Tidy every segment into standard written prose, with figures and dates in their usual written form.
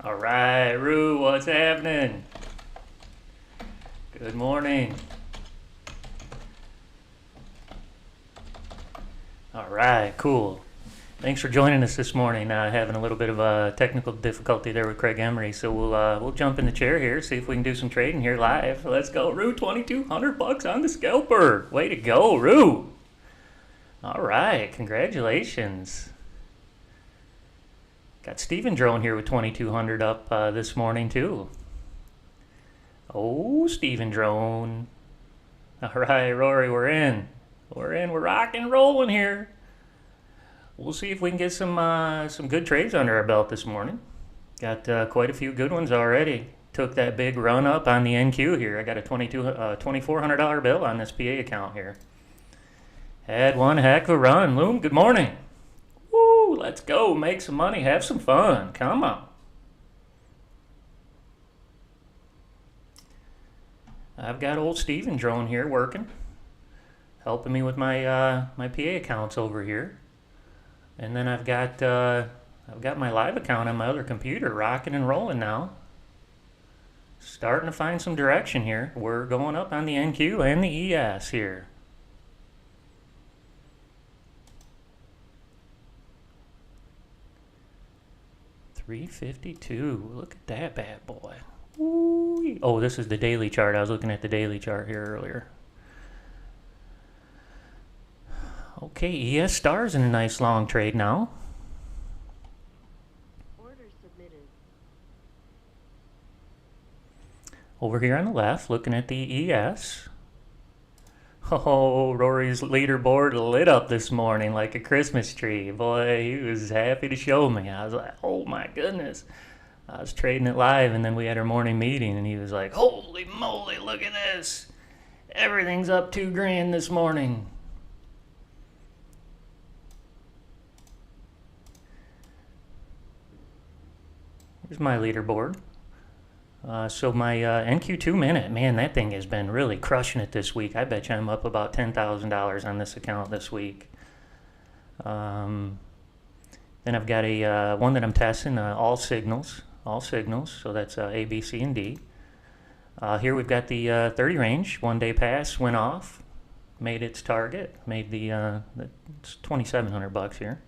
All right, Rue, what's happening? Good morning. All right, cool. Thanks for joining us this morning. Having a little bit of a technical difficulty there with Craig Emery, so we'll jump in the chair here, see if we can do some trading here live. Let's go, Rue. $2,200 on the scalper. Way to go, Rue. All right, congratulations. Got Steven Drone here with 2,200 up this morning too. Oh, Steven Drone. All right, Rory, we're in. We're rocking and rolling here. We'll see if we can get some good trades under our belt this morning. Got quite a few good ones already. Took that big run up on the NQ here. I got a $2,400 bill on this PA account here. Had one heck of a run. Loom, good morning. Woo, let's go. Make some money. Have some fun. Come on. I've got old Steven Drone here working, helping me with my my PA accounts over here, and then I've got my live account on my other computer rocking and rolling now. Starting to find some direction here. We're going up on the NQ and the ES here. $352. Look at that bad boy. Ooh. Oh, this is the daily chart. I was looking at the daily chart here earlier. Okay, ES Star's in a nice long trade now. Order submitted. Over here on the left, looking at the ES. Oh, Rory's leaderboard lit up this morning like a Christmas tree. Boy, he was happy to show me. I was like, oh my goodness. I was trading it live, and then we had our morning meeting, and he was like, holy moly, look at this. Everything's up $2,000 this morning. Here's my leaderboard. So my NQ 2-minute, man, that thing has been really crushing it this week. I bet you I'm up about $10,000 on this account this week. Then I've got a one that I'm testing, all signals, so that's A, B, C, and D. Here we've got the 30 range, 1 day pass, went off, made its target, made it's $2,700 here.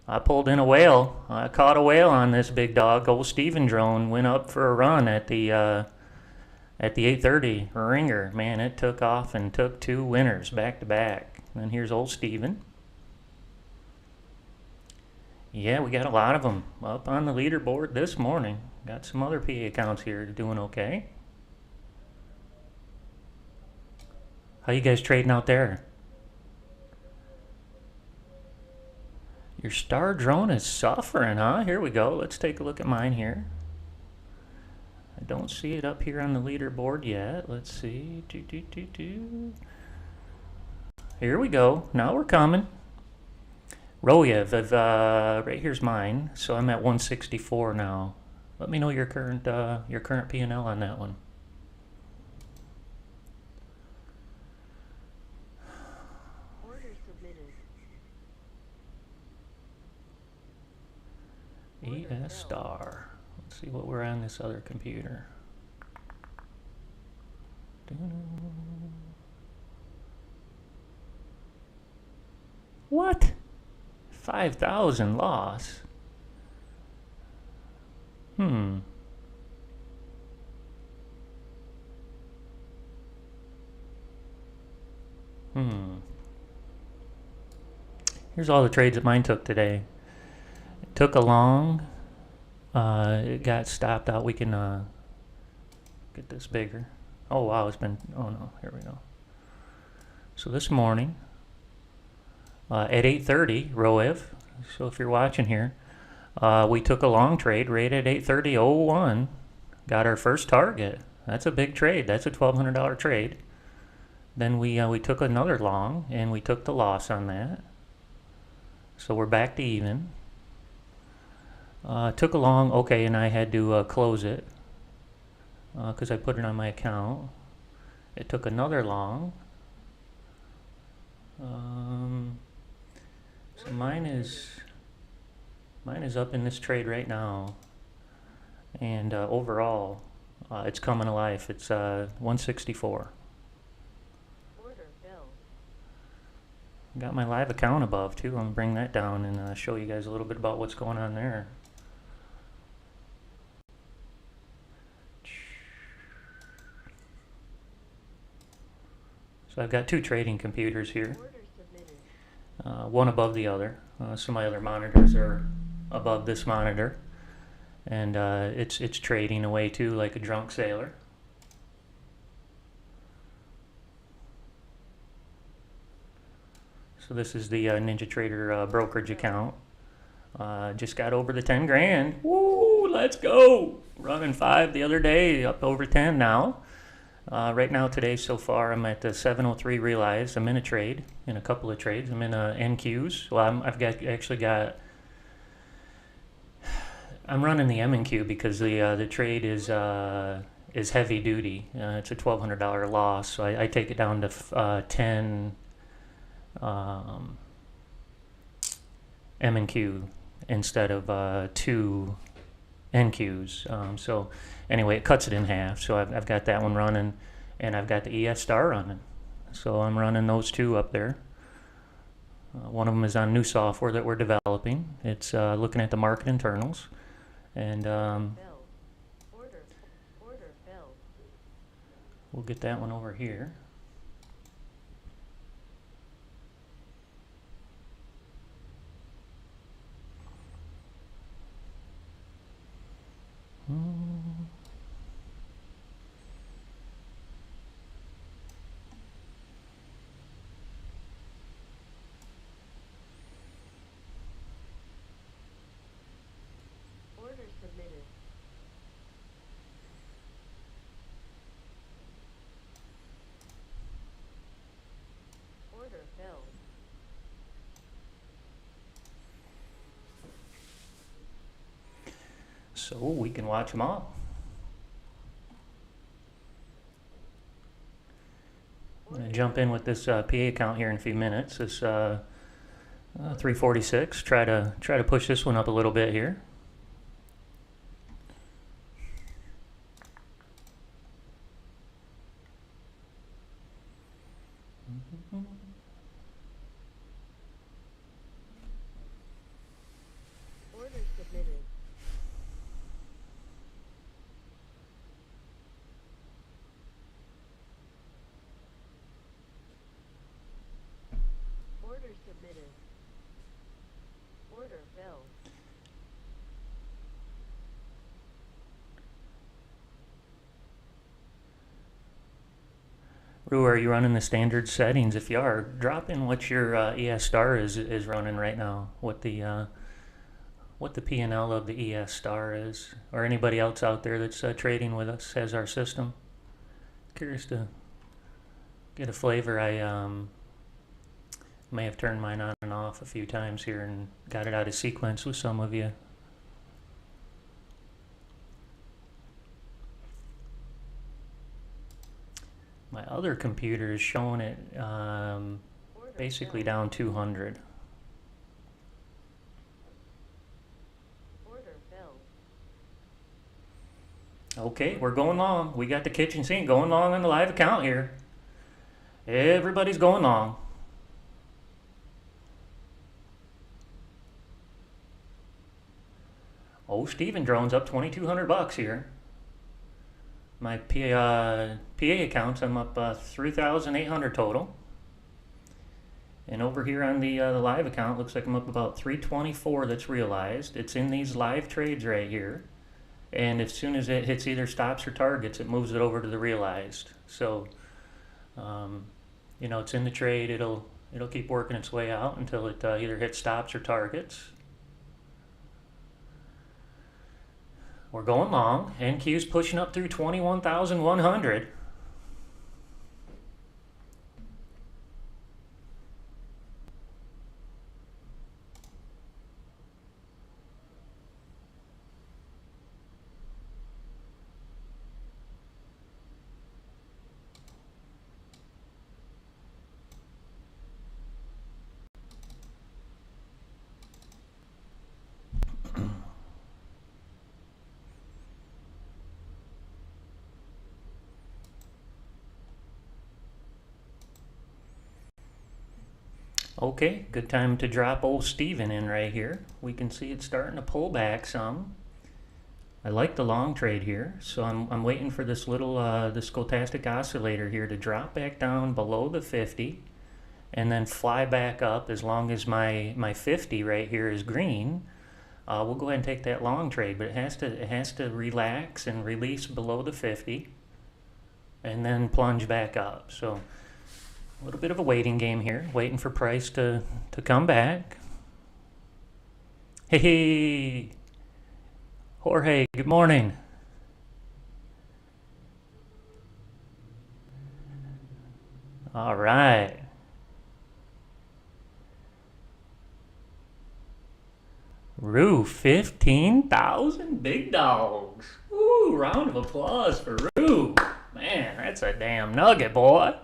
I pulled in a whale. I caught a whale on this big dog. Old Steven Drone went up for a run at the 8:30 ringer. Man, it took off and took two winners back to back. And here's old Steven. Yeah, we got a lot of them up on the leaderboard this morning. Got some other PA accounts here doing okay. How you guys trading out there? Your star drone is suffering, huh? Here we go. Let's take a look at mine here. I don't see it up here on the leaderboard yet. Let's see. Here we go. Now we're coming. Royev, right here's mine. So I'm at 164 now. Let me know your current P&L on that one. ES Star. Let's see what we're on this other computer. What? 5,000 loss. Here's all the trades that mine took today. It took a long. It got stopped out. We can get this bigger. Oh wow, it's been. Oh no, here we go. So this morning at 8:30, Roev. So if you're watching here, we took a long trade right at 8:30:01. Got our first target. That's a big trade. That's a $1,200 trade. Then we took another long, and we took the loss on that. So we're back to even. Took a long, okay, and I had to close it because I put it on my account. It took another long. So mine is up in this trade right now. And overall, it's coming to life. It's 164. Order filled. Got my live account above too. I'm gonna bring that down and show you guys a little bit about what's going on there. So I've got two trading computers here, Order submitted. one above the other. So my other monitors are above this monitor, and it's trading away too like a drunk sailor. So this is the Ninja Trader brokerage account. Just got over the 10 grand. Woo, let's go. Running 5 the other day, up over 10 now. Right now today so far I'm at the 703 realized. I'm in a trade, in a couple of trades. I'm in NQs. Well, I'm running the M&Q because the trade is heavy duty. It's a $1,200 loss, so I take it down to 10 M&Q instead of 2 NQs. So anyway, it cuts it in half. So I've got that one running, and I've got the ES Star running. So I'm running those two up there. One of them is on new software that we're developing. It's looking at the market internals, and Order filled. we'll get that one over here. Order submitted. Order filled. So we can watch them all. I'm going to jump in with this PA account here in a few minutes. This 346. Try to push this one up a little bit here. Order submitted. Order submitted. Order filled. Rue, are you running the standard settings? If you are, drop in what your ES Star is running right now. What the P&L of the ES Star is, or anybody else out there that's trading with us has our system. Curious to get a flavor. I may have turned mine on and off a few times here and got it out of sequence with some of you. My other computer is showing it basically down 200. Order filled. Okay, we're going long. We got the kitchen sink going long on the live account here. Everybody's going long. Oh, Steven Drone's up $2,200 here. My PA accounts, I'm up 3,800 total. And over here on the live account, looks like I'm up about 324 that's realized. It's in these live trades right here. And as soon as it hits either stops or targets, it moves it over to the realized. So, it's in the trade. It'll keep working its way out until it either hits stops or targets. We're going long. NQ's pushing up through 21,100. Okay, good time to drop old Steven in right here. We can see it's starting to pull back some. I like the long trade here, so I'm waiting for this little the stochastic oscillator here to drop back down below the 50 and then fly back up. As long as my 50 right here is green, we'll go ahead and take that long trade, but it has to relax and release below the 50 and then plunge back up. So a little bit of a waiting game here, waiting for price to come back. Hey, Jorge, good morning. All right. Rue, 15,000 big dogs. Woo, round of applause for Rue. Man, that's a damn nugget, boy.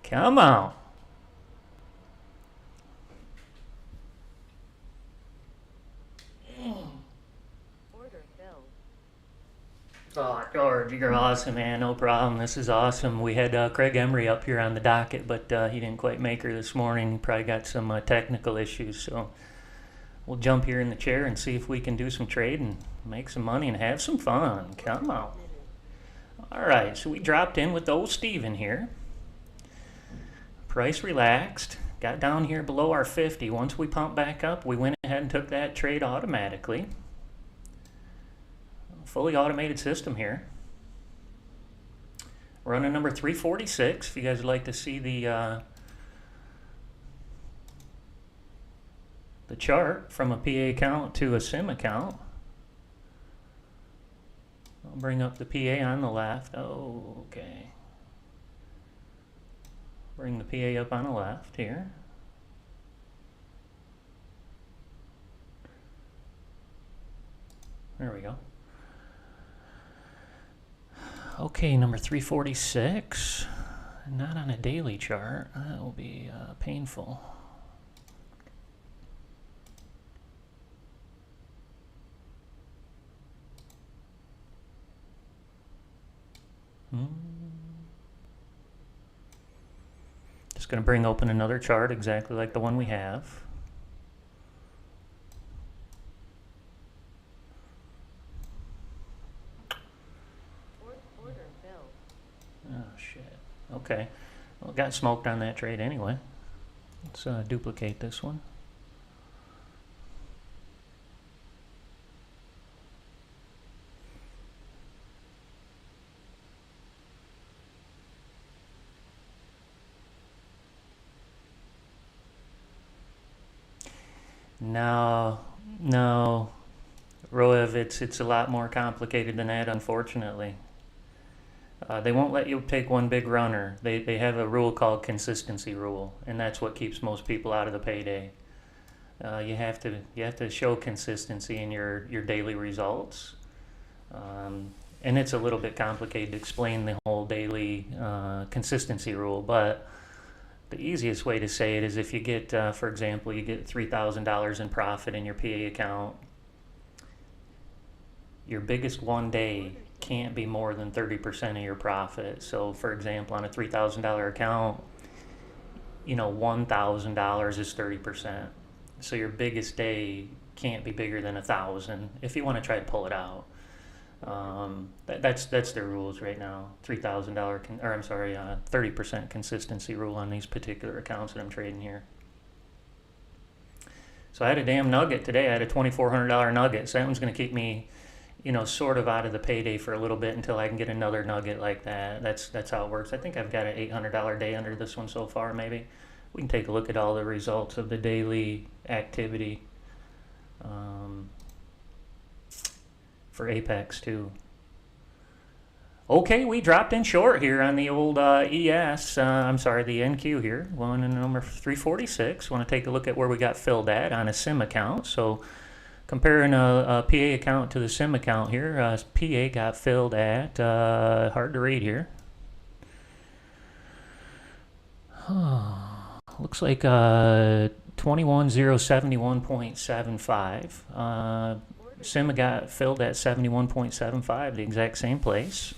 Come on. Order filled. Oh, George, you're awesome, man. No problem. This is awesome. We had Craig Emery up here on the docket, but he didn't quite make her this morning. He probably got some technical issues, so we'll jump here in the chair and see if we can do some trade and make some money and have some fun. Come on. All right, so we dropped in with old Steven here. Price relaxed, got down here below our 50. Once we pumped back up, we went ahead and took that trade automatically. Fully automated system here. Running number 346. If you guys would like to see the chart from a PA account to a SIM account. I'll bring up the PA on the left. Oh, okay. Bring the PA up on the left here. There we go. Okay, number 346. Not on a daily chart. That will be painful. Just going to bring open another chart exactly like the one we have. Order filled. Oh, shit. Okay. Well, got smoked on that trade anyway. Let's duplicate this one. No, Roev, it's a lot more complicated than that, unfortunately. They won't let you take one big runner. They have a rule called consistency rule, and that's what keeps most people out of the payday. You have to show consistency in your daily results, and it's a little bit complicated to explain the whole daily consistency rule, but the easiest way to say it is if you get, for example, you get $3,000 in profit in your PA account, your biggest one day can't be more than 30% of your profit. So, for example, on a $3,000 account, $1,000 is 30%. So your biggest day can't be bigger than 1,000 if you want to try to pull it out. That's their rules right now. $3,000 30% consistency rule on these particular accounts that I'm trading here. So I had a damn nugget today. I had a $2,400 nugget. So that one's going to keep me, sort of out of the payday for a little bit until I can get another nugget like that. That's how it works. I think I've got an $800 day under this one so far. Maybe we can take a look at all the results of the daily activity. For Apex too. Okay, we dropped in short here on the old the NQ here, one and number 346. Want to take a look at where we got filled at on a SIM account. So comparing a PA account to the SIM account here, PA got filled at, hard to read here. Looks like 21,071.75. SIM got filled at 71.75, the exact same place.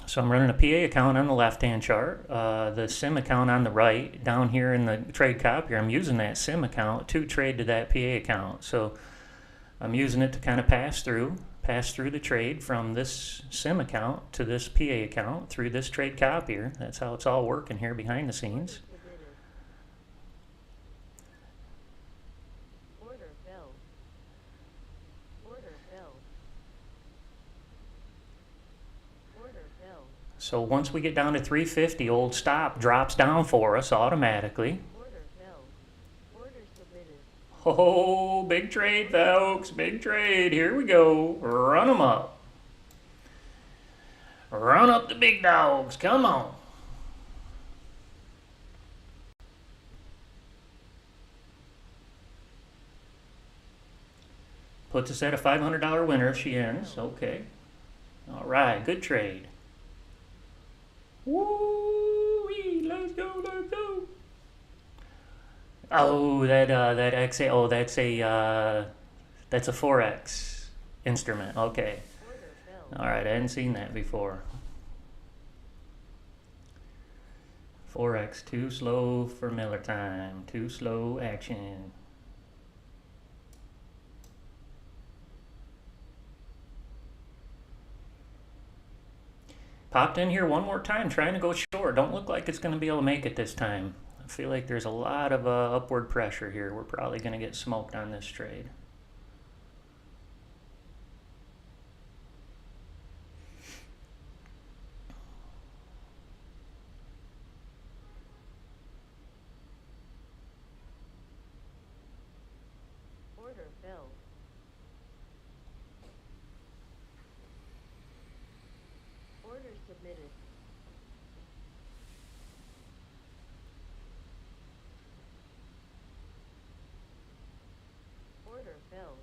So I'm running a PA account on the left-hand chart, the SIM account on the right. Down here in the trade copier, I'm using that SIM account to trade to that PA account. So I'm using it to kind of pass through the trade from this SIM account to this PA account through this trade copier. That's how it's all working here behind the scenes. Order bill. Order bill. Order bill. So once we get down to 350, old stop drops down for us automatically. Order bill. Order submitted. Oh, big trade, folks. Big trade. Here we go. Run them up. Run up the big dogs. Come on. Puts us at a $500 winner if she ends. Okay. All right. Good trade. Woo-wee. Let's go. Let's go. Oh, that XA. Oh, that's a Forex instrument. Okay. Order bill. All right. I hadn't seen that before. Forex, too slow for Miller time. Too slow action. Popped in here one more time, trying to go short. Don't look like it's going to be able to make it this time. I feel like there's a lot of upward pressure here. We're probably going to get smoked on this trade. Order bill. Order submitted. Order bill.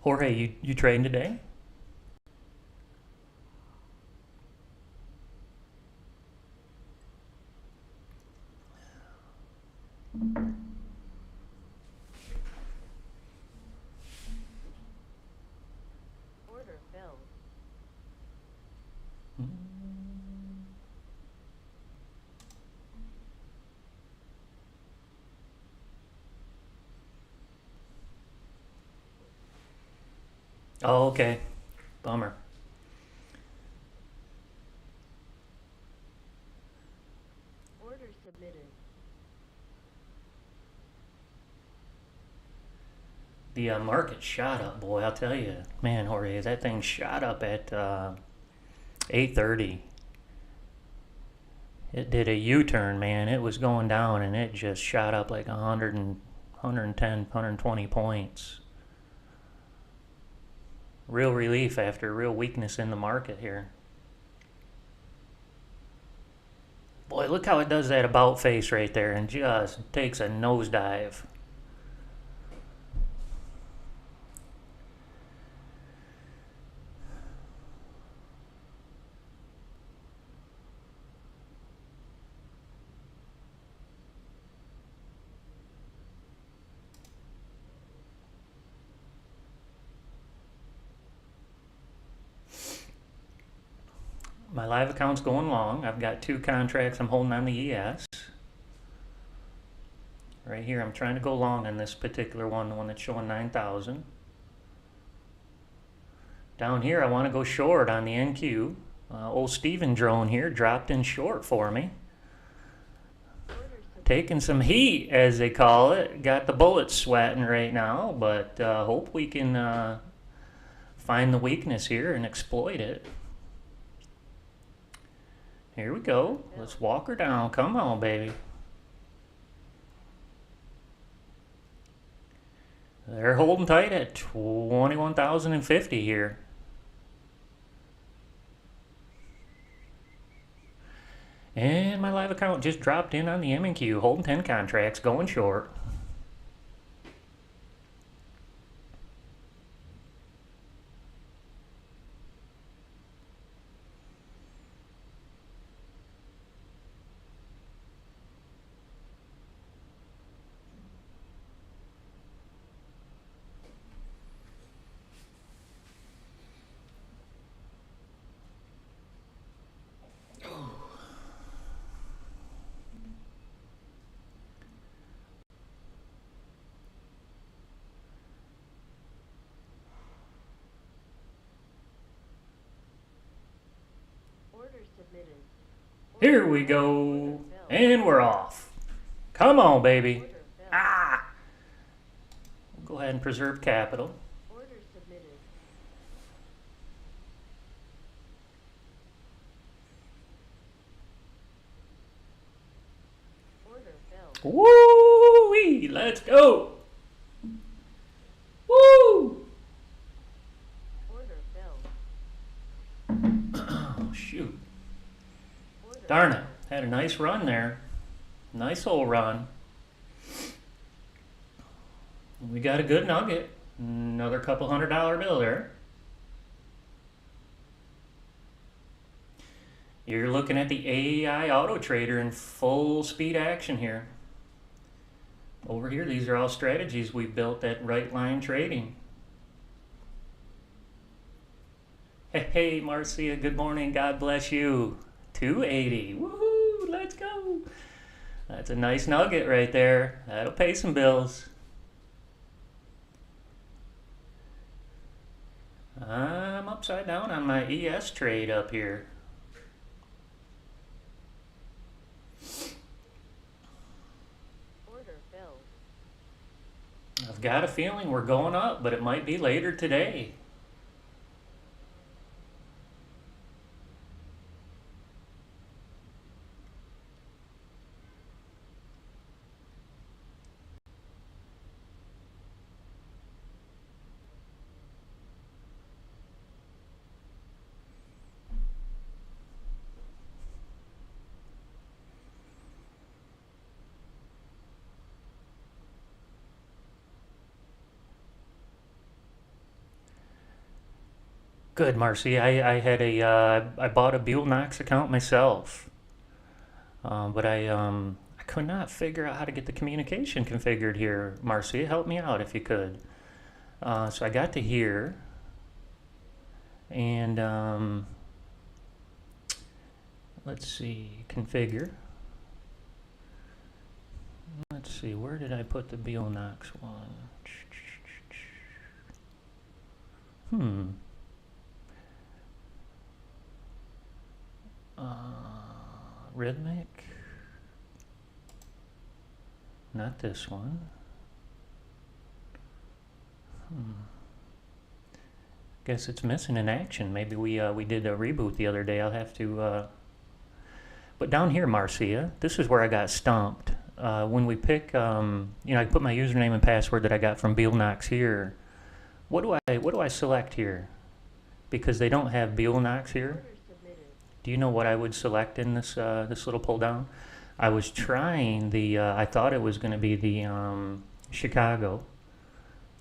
Jorge, you trading today? Order bill. Oh, okay. Bummer. Order submitted. The market shot up, boy. I'll tell you, man, Jorge, that thing shot up at 8:30. It did a U-turn, man. It was going down, and it just shot up like 110, 120 points. Real relief after real weakness in the market here. Boy, look how it does that about face right there and just takes a nosedive. My live account's going long. I've got 2 contracts I'm holding on the ES. Right here, I'm trying to go long on this particular one, the one that's showing 9,000. Down here, I want to go short on the NQ. Old Steven drone here dropped in short for me. Taking some heat, as they call it. Got the bullets sweating right now, but hope we can find the weakness here and exploit it. Here we go. Let's walk her down. Come on, baby. They're holding tight at 21,050 here. And my live account just dropped in on the M&Q, holding 10 contracts, going short. submitted. Here we go. And we're off. Come on, baby. Order filled. Ah! Go ahead and preserve capital. Order submitted. Order filled. Woo-wee! Let's go! Woo! Order filled. Oh, shoot. Order Darn it. filled. Had a nice run there. Nice old run. We got a good nugget. Another couple $100 bill there. You're looking at the AI Auto Trader in full speed action here. Over here, these are all strategies we built at Right Line Trading. Hey, Marcia, good morning. God bless you. 280. Woohoo! Let's go. That's a nice nugget right there. That'll pay some bills. I'm upside down on my ES trade up here. Order filled. I've got a feeling we're going up, but it might be later today. Good, Marcy. I bought a Buell Knox account myself, but I could not figure out how to get the communication configured here. Marcy, help me out if you could. So I got to here, and let's see, configure. Let's see, where did I put the Buell Knox one? Rhythmic. Not this one. Guess it's missing in action. Maybe we did a reboot the other day. I'll have to. But down here, Marcia, this is where I got stumped. When we pick, I put my username and password that I got from Buell Knox here. What do I select here? Because they don't have Buell Knox here. Order submitted. Do you know what I would select in this this little pull down? I was trying the. I thought it was going to be the Chicago.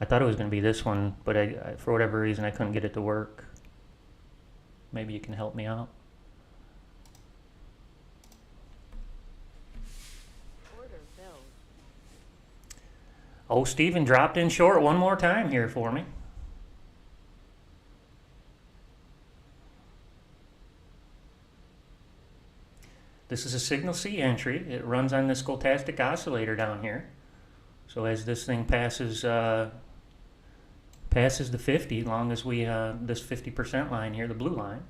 I thought it was going to be this one, but I for whatever reason I couldn't get it to work. Maybe you can help me out. Order filled. Oh, Steven dropped in short one more time here for me. This is a Signal C entry. It runs on this stochastic oscillator down here. So as this thing passes passes the 50, long as we this 50% line here, the blue line,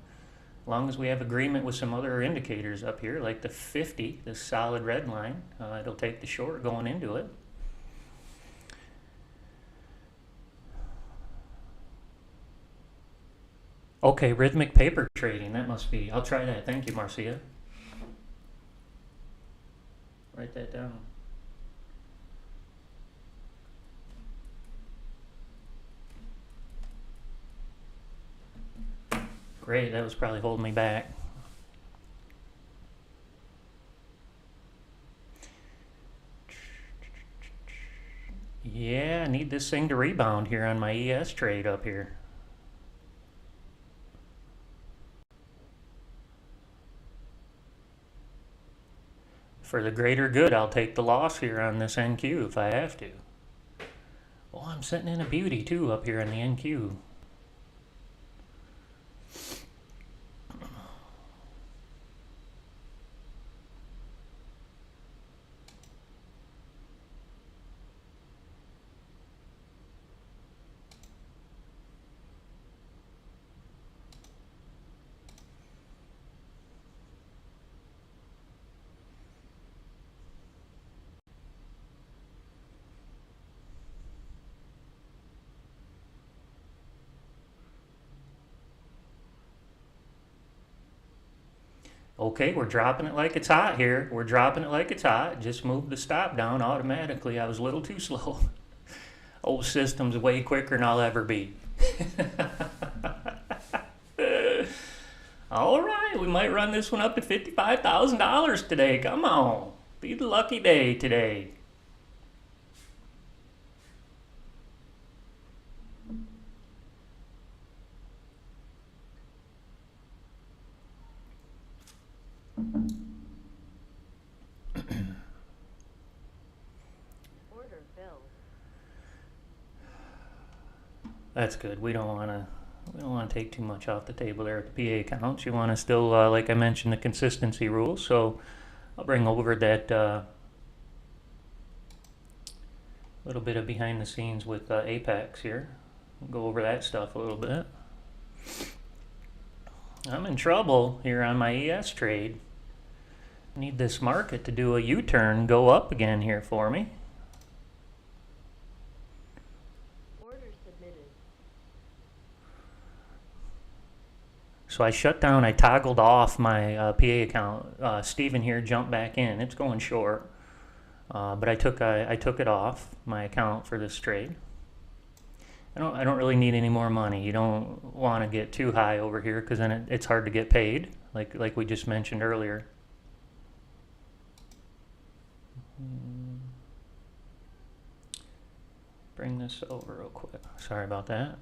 long as we have agreement with some other indicators up here, like the 50, this solid red line, it'll take the short going into it. Okay, rhythmic paper trading. That must be. I'll try that. Thank you, Marcia. Write that down. Great, that was probably holding me back. Yeah, I need this thing to rebound here on my ES trade up here. For the greater good, I'll take the loss here on this NQ if I have to. Oh, I'm sitting in a beauty too up here on the NQ. Okay, we're dropping it like it's hot here. We're dropping it like it's hot. Just moved the stop down automatically. I was a little too slow. Old system's way quicker than I'll ever be. All right, we might run this one up to $55,000 today. Come on. Be the lucky day today. Order filled. That's good. We don't want to take too much off the table there at the PA accounts. You want to still, like I mentioned, the consistency rules. So I'll bring over that little bit of behind the scenes with Apex here. We'll go over that stuff a little bit. I'm in trouble here on my ES trade. Need this market to do a U-turn, go up again here for me. Order submitted. So I shut down, I toggled off my PA account. Steven here jumped back in. It's going short. But I took it off my account for this trade. I don't really need any more money. You don't want to get too high over here because then it's hard to get paid, like we just mentioned earlier. Bring this over real quick. Sorry about that.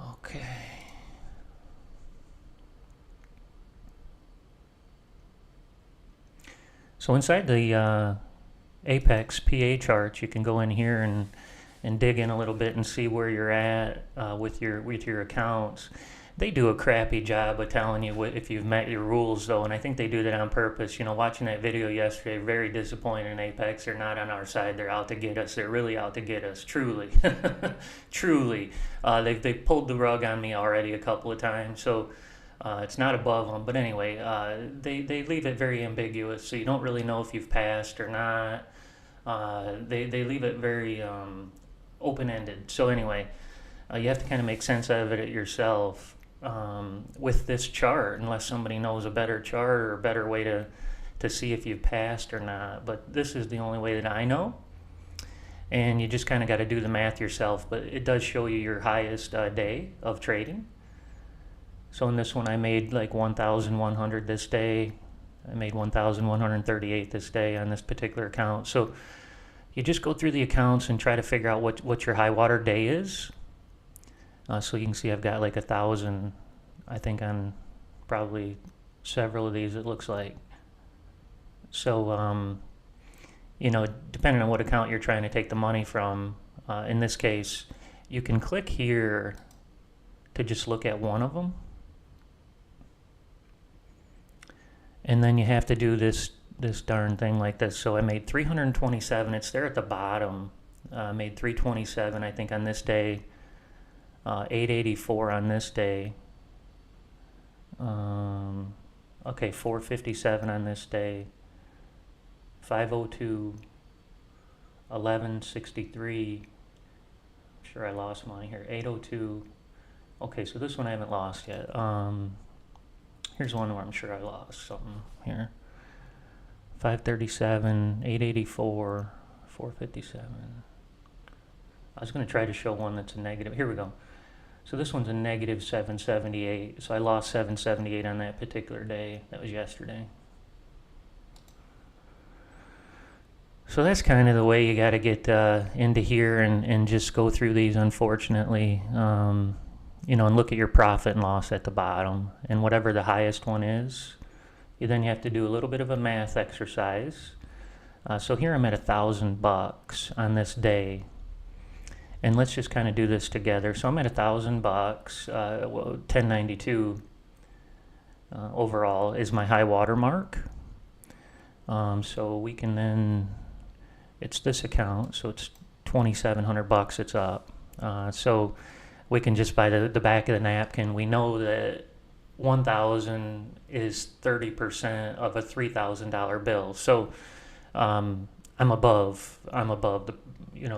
Okay. So inside the Apex PA chart, you can go in here and dig in a little bit and see where you're at with your accounts. They do a crappy job of telling you if you've met your rules, though, and I think they do that on purpose. You know, watching that video yesterday, very disappointed in Apex. They're not on our side. They're out to get us. They're really out to get us, truly. Truly. They've pulled the rug on me already a couple of times, so it's not above them. But anyway, they leave it very ambiguous, so you don't really know if you've passed or not. They leave it very open-ended. So anyway, you have to kind of make sense of it yourself. With this chart, unless somebody knows a better chart or a better way to see if you've passed or not. But this is the only way that I know. And you just kind of got to do the math yourself. But it does show you your highest day of trading. So in this one, I made like 1,100 this day. I made 1,138 this day on this particular account. So you just go through the accounts and try to figure out what your high water day is. So you can see I've got like 1,000, I think, on probably several of these, it looks like. So, you know, depending on what account you're trying to take the money from, in this case, you can click here to just look at one of them. And then you have to do this darn thing like this. So I made 327. It's there at the bottom. I made 327, I think, on this day. 884 on this day. Okay, 457 on this day. 502. 1163. I'm sure I lost money here. 802. Okay, so this one I haven't lost yet. Here's one where I'm sure I lost something here. 537, 884, 457. I was going to try to show one that's a negative. Here we go. So this one's a negative 778. So I lost 778 on that particular day. That was yesterday. So that's kind of the way you got to get into here and just go through these, unfortunately. You know, and look at your profit and loss at the bottom. And whatever the highest one is, you have to do a little bit of a math exercise. So here I'm at $1,000 on this day. And let's just kind of do this together. So I'm at $1,000, 1092 overall is my high water mark. So we can then, it's this account, so it's $2,700 it's up. So we can just by the back of the napkin, we know that 1,000 is 30% of a $3,000 bill. So I'm above the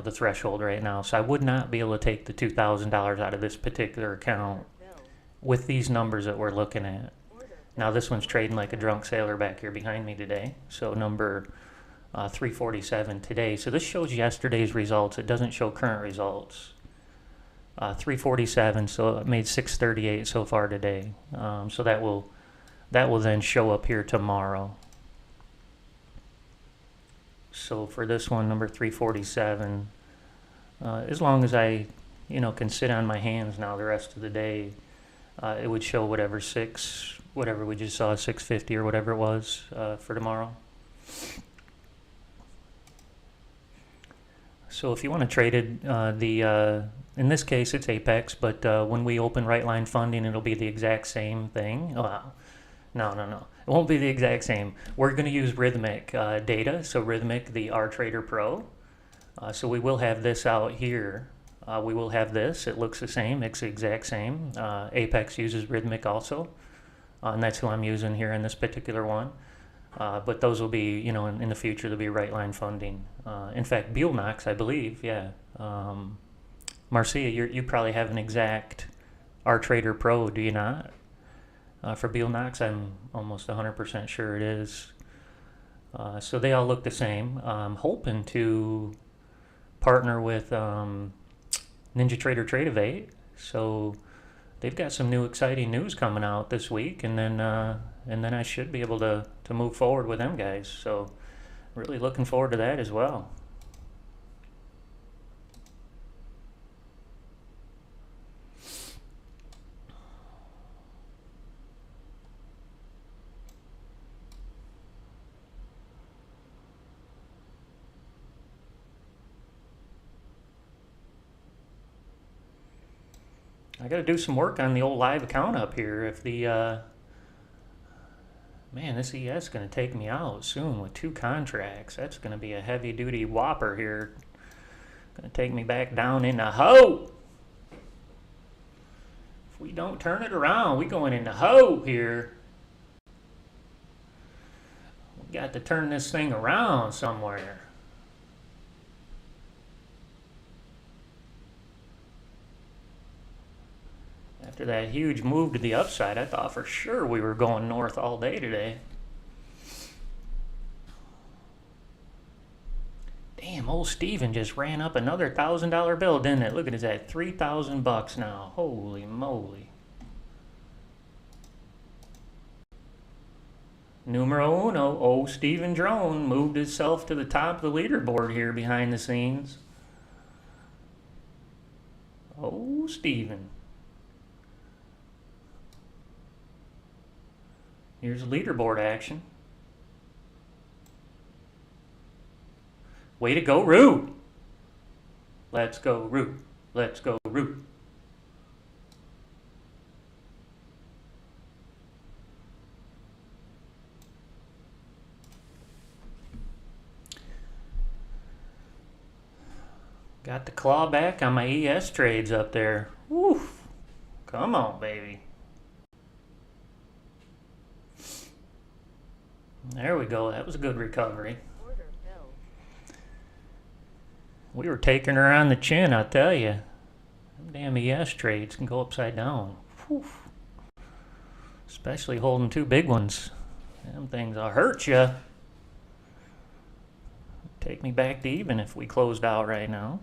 the threshold right now, so I would not be able to take the $2,000 out of this particular account Filled. with these numbers that we're looking at. Order Now filled. this one's trading like a drunk sailor back here behind me today. So number 347 today. So this shows yesterday's results. It doesn't show current results. 347. So it made 638 so far today. So that will then show up here tomorrow. So for this one, number 347, as long as I can sit on my hands now the rest of the day, it would show whatever we just saw, 650 or whatever it was for tomorrow. So if you want to trade it, in this case it's Apex, but when we open right line funding, it'll be the exact same thing. Oh, no. It won't be the exact same. We're going to use Rhythmic data. So Rhythmic, the R Trader Pro. So we will have this out here. We will have this. It looks the same. It's the exact same. Apex uses Rhythmic also. And that's who I'm using here in this particular one. But those will be, in the future, there'll be right line funding. In fact, Buellnox, I believe, yeah. Marcia, you probably have an exact R Trader Pro, do you not? For Buellnox, I'm almost 100% sure it is. So they all look the same. I'm hoping to partner with NinjaTrader Tradeovate. So they've got some new exciting news coming out this week, and then I should be able to move forward with them guys. So really looking forward to that as well. I got to do some work on the old live account up here. If the man, this ES is going to take me out soon with 2 contracts. That's going to be a heavy duty whopper here. Going to take me back down in the hole. If we don't turn it around, we going in the hole here. We got to turn this thing around somewhere. After that huge move to the upside, I thought for sure we were going north all day today. Damn, old Steven just ran up another $1,000 bill, didn't it? Look at it, at $3,000 now. Holy moly. Numero uno, old Steven Drone moved himself to the top of the leaderboard here behind the scenes. Oh, Steven. Here's leaderboard action. Way to go, Roo! Let's go, Roo. Let's go, Roo. Got the claw back on my ES trades up there. Woo! Come on, baby. There we go. That was a good recovery. Order filled. We were taking her on the chin, I'll tell you. Them damn ES trades can go upside down. Whew. Especially holding 2 big ones. Them things will hurt you. Take me back to even if we closed out right now.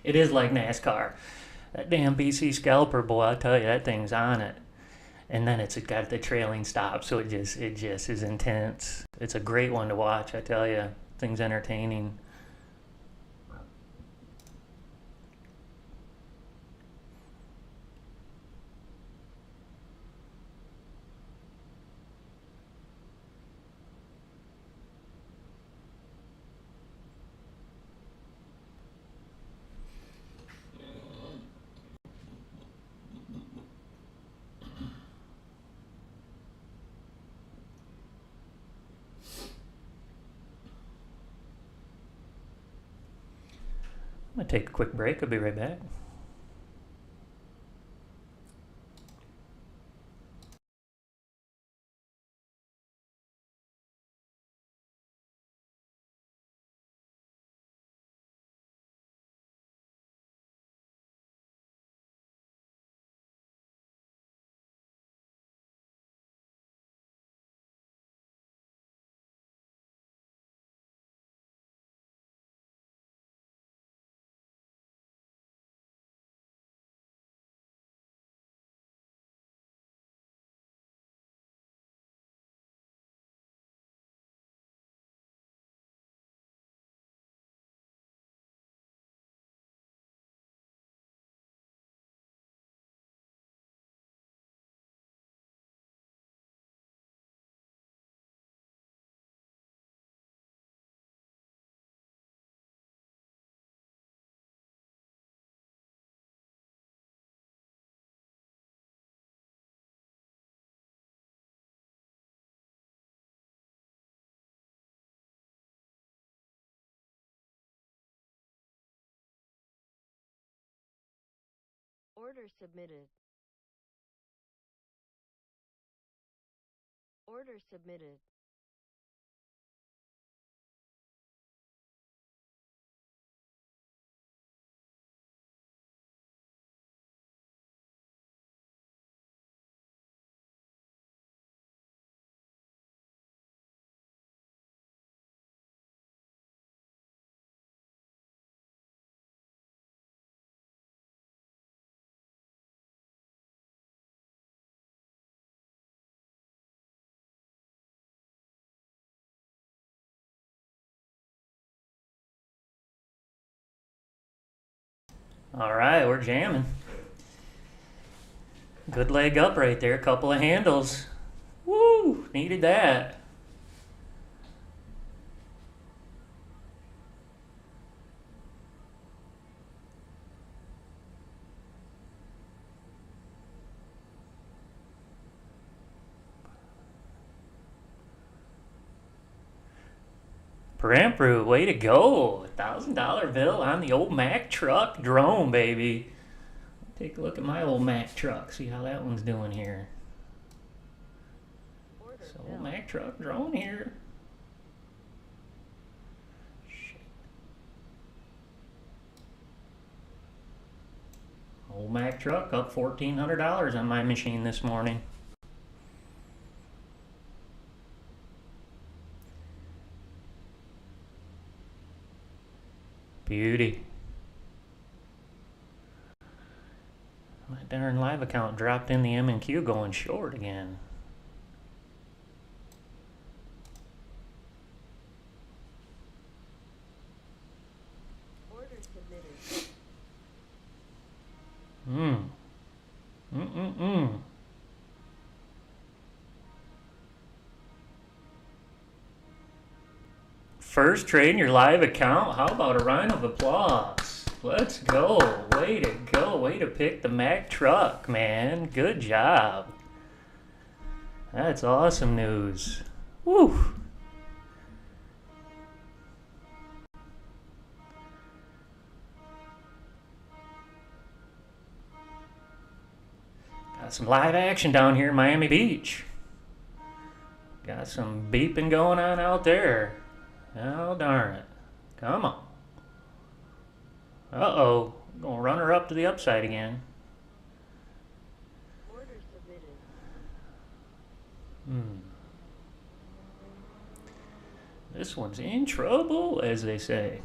It is like NASCAR. That damn BC scalper, boy, I tell you, that thing's on it. And then it's got the trailing stop, so it just is intense. It's a great one to watch, I tell you. Thing's entertaining. take a quick break. I'll be right back. Order submitted. Order submitted. All right, we're jamming. Good leg up right there. Couple of handles. Woo! Needed that. Parampru, way to go. $1,000 bill on the old Mack truck drone, baby. Take a look at my old Mack truck. See how that one's doing here. Order So, filled. Mack truck drone here. Shit. Old Mack truck up $1,400 on my machine this morning. Beauty. My darn live account dropped in the M&Q going short again. Order submitted. First trade in your live account? How about a round of applause? Let's go. Way to go. Way to pick the Mack truck, man. Good job. That's awesome news. Woo. Got some live action down here in Miami Beach. Got some beeping going on out there. Oh, darn it. Come on. Uh-oh. Gonna run her up to the upside again. Order submitted. This one's in trouble, as they say.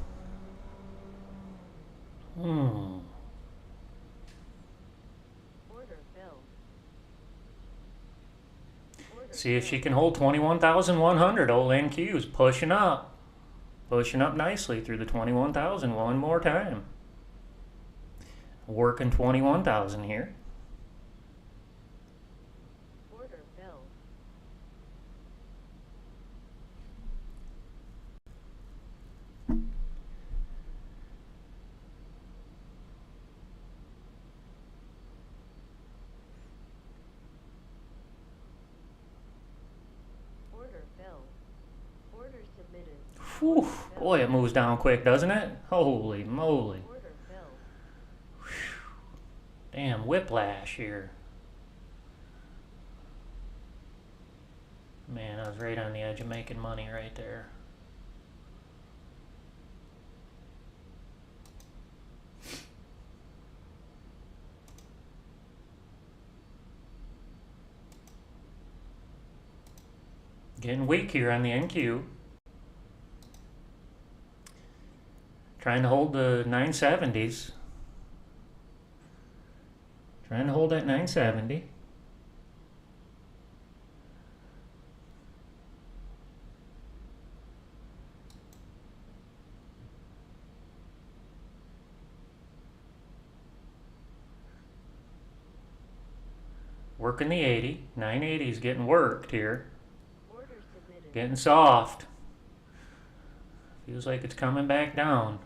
Order filled. Order See if she filled. can hold 21,100. Old NQ's pushing up. Pushing up nicely through the 21,000 one more time. Working 21,000 here. Order filled. Order filled. Order submitted. Whew. Boy, it moves down quick, doesn't it? Holy moly. Order Damn whiplash here. Man, I was right on the edge of making money right there. Getting weak here on the NQ. Trying to hold the 970s. Trying to hold that 970. Working the 80. 980 is getting worked here. Order submitted. Getting soft. Feels like it's coming back down.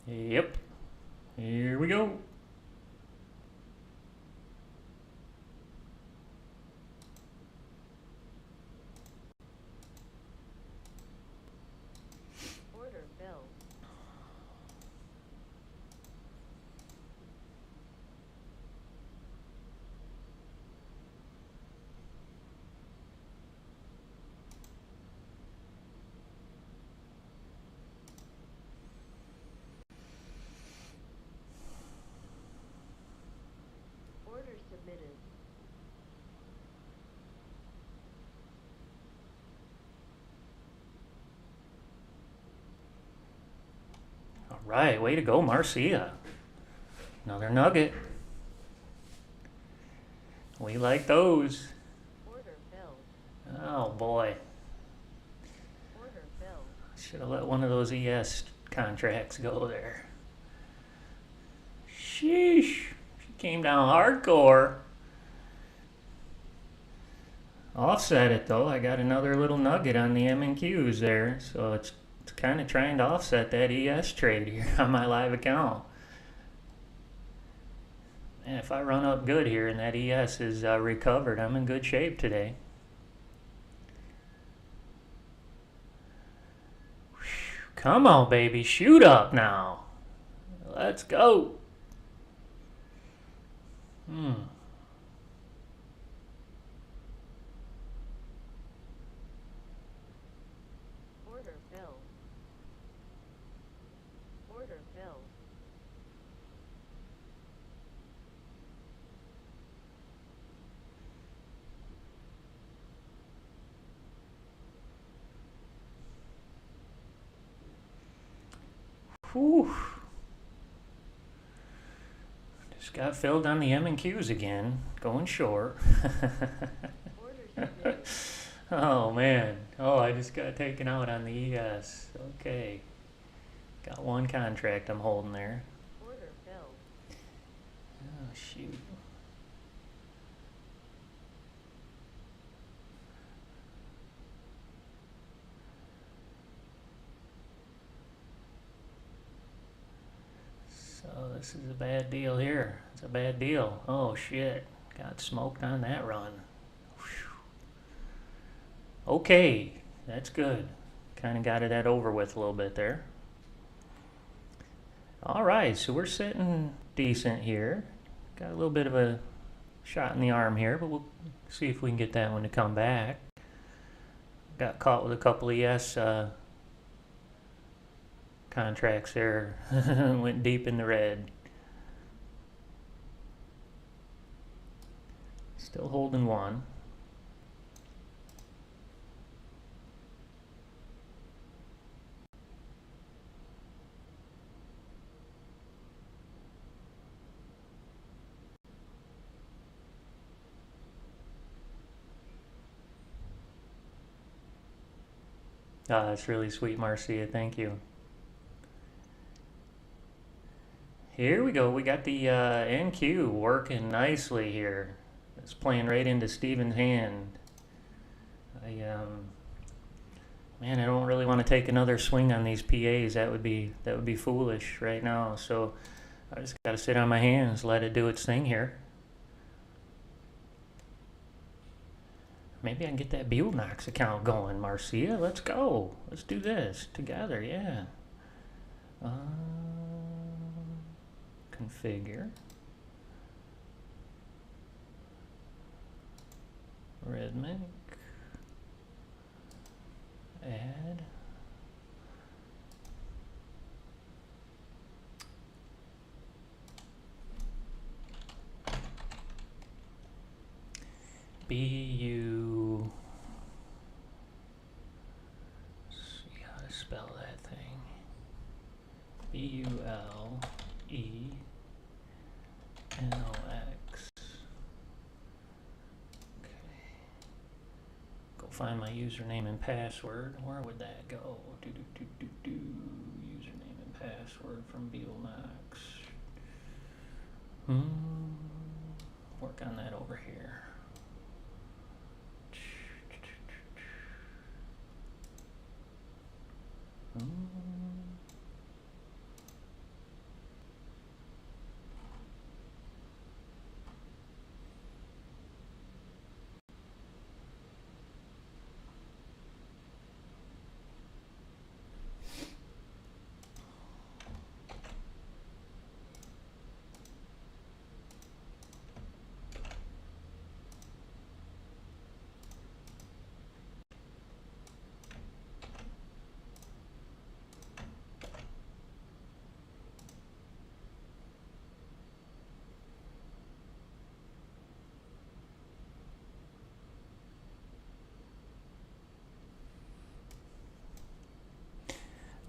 Yep. Here we go. Order filled. Order submitted. All right, way to go, Marcia. Another nugget. We like those. Order filled. Oh boy. Order filled. Should have let one of those ES contracts go there. Sheesh. She came down hardcore. Offset it though. I got another little nugget on the M&Qs there. So it's kind of trying to offset that ES trade here on my live account. Man, if I run up good here and that ES is recovered, I'm in good shape today. Come on, baby. Shoot up now. Let's go. Order filled. Order filled. Whew. Just got filled on the M&Qs again. Going short. Order submitted. Oh man. Oh, I just got taken out on the ES. Okay. Got one contract I'm holding there. Order filled. Oh shoot. So this is a bad deal here. It's a bad deal. Oh shit. Got smoked on that run. Whew. Okay, that's good. Kind of got it over with a little bit there. All right, so we're sitting decent here. Got a little bit of a shot in the arm here, but we'll see if we can get that one to come back. Got caught with a couple of ES contracts there. Went deep in the red. Still holding one. Ah, that's really sweet, Marcia. Thank you. Here we go. We got the NQ working nicely here. It's playing right into Steven's hand. Man, I don't really want to take another swing on these PAs. That would be foolish right now. So I just got to sit on my hands, let it do its thing here. Maybe I can get that Buellnox account going, Marcia. Let's go. Let's do this together, yeah. configure, rhythmic, add, BU, see how to spell that thing, BULENOX. Okay. Go find my username and password. Where would that go? Username and password from BULENOX. Work on that over here.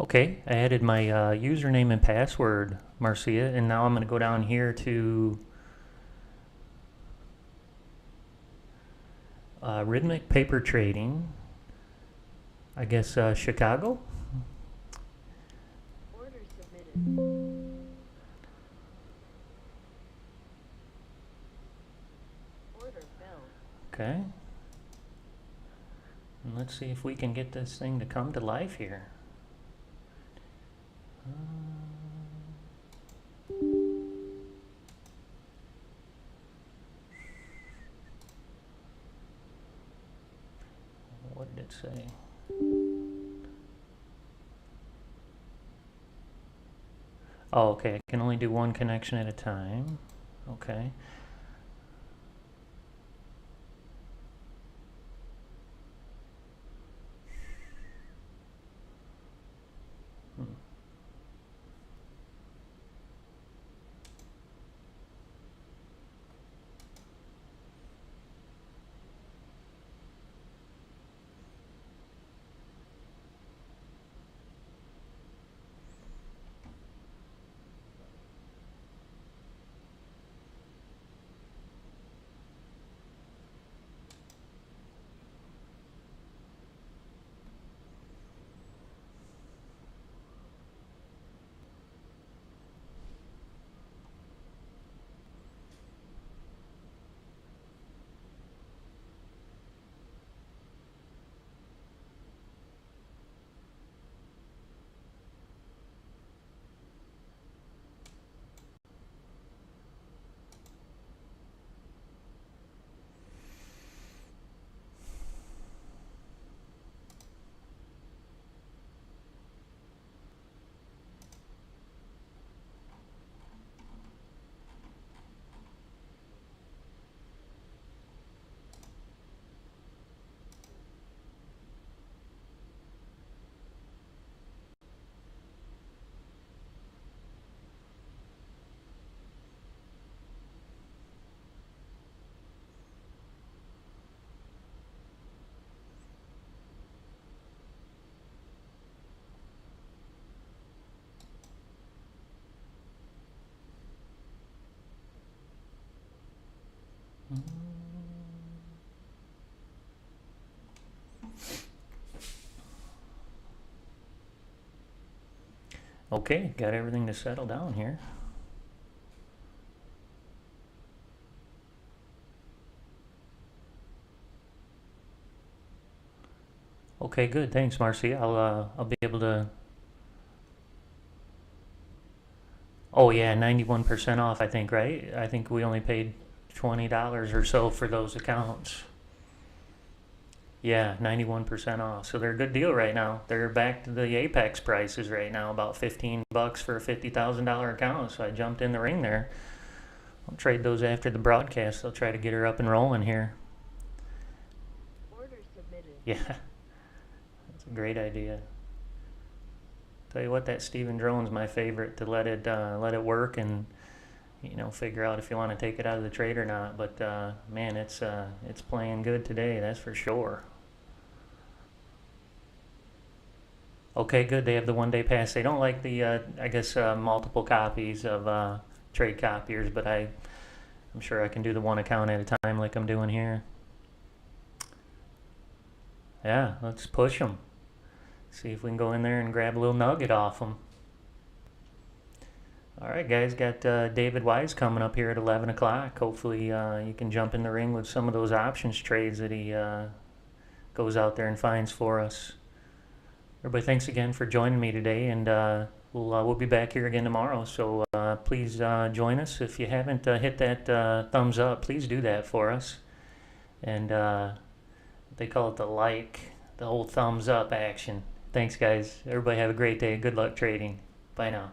Okay, I added my username and password, Marcia, and now I'm going to go down here to Rhythmic Paper Trading. I guess Chicago? Order submitted. Order filled. Okay. And let's see if we can get this thing to come to life here. What did it say? Oh, okay. I can only do one connection at a time. Okay. Okay, got everything to settle down here. Okay, good. Thanks, Marcy. I'll be able to. Oh yeah, 91% off. I think, right? I think we only paid $20 or so for those accounts. Yeah, 91% off. So they're a good deal right now. They're back to the Apex prices right now, about $15 for a $50,000 account. So I jumped in the ring there. I'll trade those after the broadcast. I'll try to get her up and rolling here. Order submitted. Yeah, that's a great idea. Tell you what, that Steven drone's my favorite to let it work and figure out if you want to take it out of the trade or not. But man, it's playing good today, that's for sure. Okay, good. They have the 1 day pass. They don't like the I guess multiple copies of trade copiers, but I'm sure I can do the one account at a time like I'm doing here. Yeah, let's push them. See if we can go in there and grab a little nugget off them. All right, guys, got David Wise coming up here at 11 o'clock. Hopefully you can jump in the ring with some of those options trades that he goes out there and finds for us. Everybody, thanks again for joining me today, and we'll be back here again tomorrow. So please join us. If you haven't hit that thumbs up, please do that for us. And they call it the whole thumbs up action. Thanks, guys. Everybody have a great day. Good luck trading. Bye now.